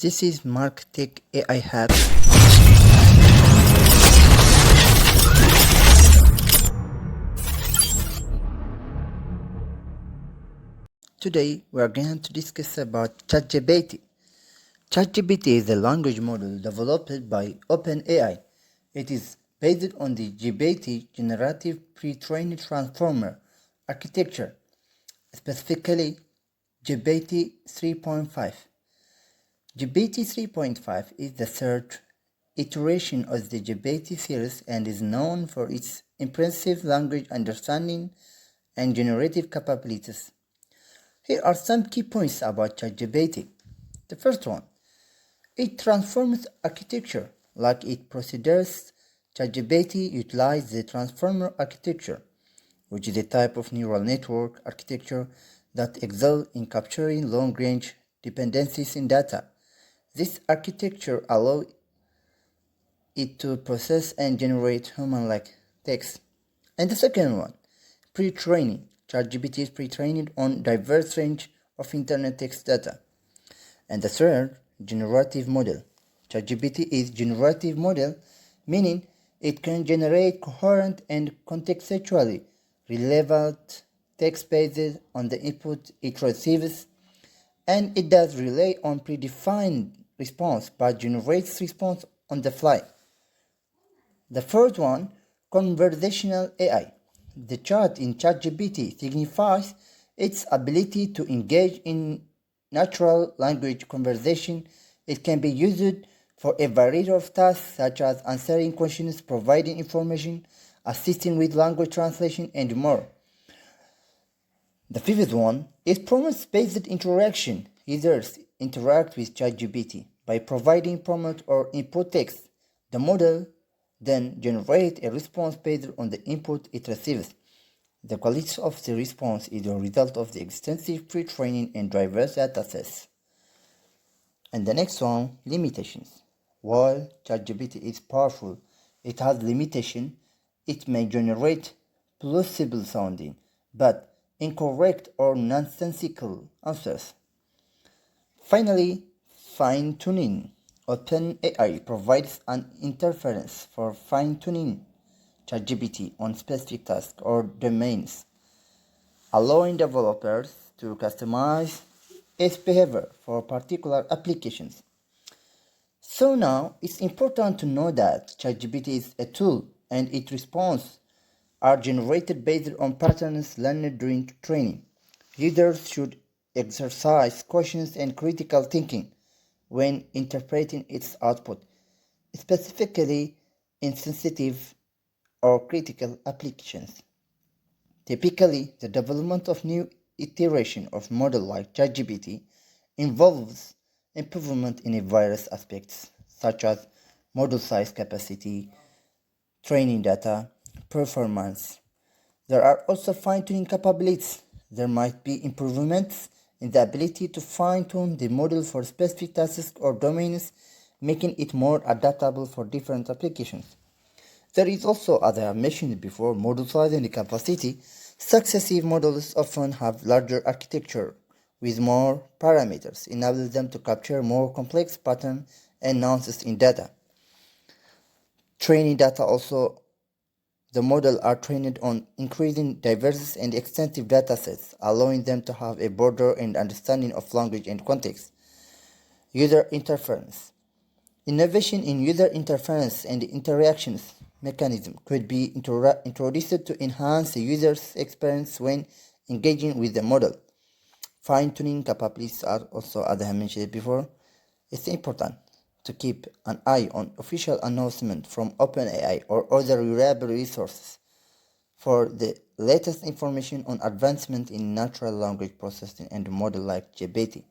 This is Mark Tech AI Hack. Today we are going to discuss about ChatGPT. ChatGPT is a language model developed by OpenAI. It is based on the GPT generative pre-trained transformer architecture, specifically GPT 3.5. GPT 3.5 is the third iteration of the GPT series and is known for its impressive language understanding and generative capabilities. Here are some key points about ChatGPT. The first one, it transforms architecture. Like its procedures, ChatGPT utilizes the transformer architecture, which is a type of neural network architecture that excels in capturing long-range dependencies in data. This architecture allows it to process and generate human-like text. And the second one, pre-training. ChatGPT is pre-trained on diverse range of internet text data. And the third, generative model. ChatGPT is generative model, meaning it can generate coherent and contextually relevant text based on the input it receives, and it does rely on predefined response but generates response on the fly. The third one, conversational AI. The chat in ChatGPT signifies its ability to engage in natural language conversation. It can be used for a variety of tasks such as answering questions, providing information, assisting with language translation, and more. The fifth one is prompt-based interaction. Users interact with ChatGPT by providing prompt or input text. The model then generates a response based on the input it receives. The quality of the response is a result of the extensive pre-training and diverse datasets. And the next one, limitations. While ChatGPT is powerful, it has limitations. It may generate plausible sounding, but incorrect or nonsensical answers. Finally, fine-tuning. OpenAI provides an interface for fine-tuning ChatGPT on specific tasks or domains, allowing developers to customize its behavior for particular applications. So now, it's important to know that ChatGPT is a tool and its responses are generated based on patterns learned during training. Users should exercise caution and critical thinking when interpreting its output, specifically in sensitive or critical applications. Typically, the development of new iteration of model like ChatGPT involves improvement in various aspects such as model size capacity, training data, performance. There are also fine-tuning capabilities. There might be improvements in the ability to fine-tune the model for specific tasks or domains, making it more adaptable for different applications. There is also, as I have mentioned before, model size and capacity. Successive models often have larger architecture with more parameters, enabling them to capture more complex patterns and nuances in data. Training data also, the model are trained on increasing diverse and extensive datasets, allowing them to have a broader and understanding of language and context. User interference. Innovation in user interference and interactions mechanism could be introduced to enhance the user's experience when engaging with the model. Fine-tuning capabilities are also, as I mentioned before, it's important to keep an eye on official announcements from OpenAI or other reliable resources for the latest information on advancement in natural language processing and model like GPT.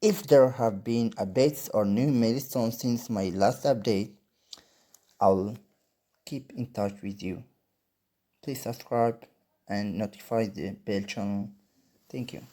If there have been updates or new milestones since my last update, I'll keep in touch with you. Please subscribe and notify the bell channel. Thank you.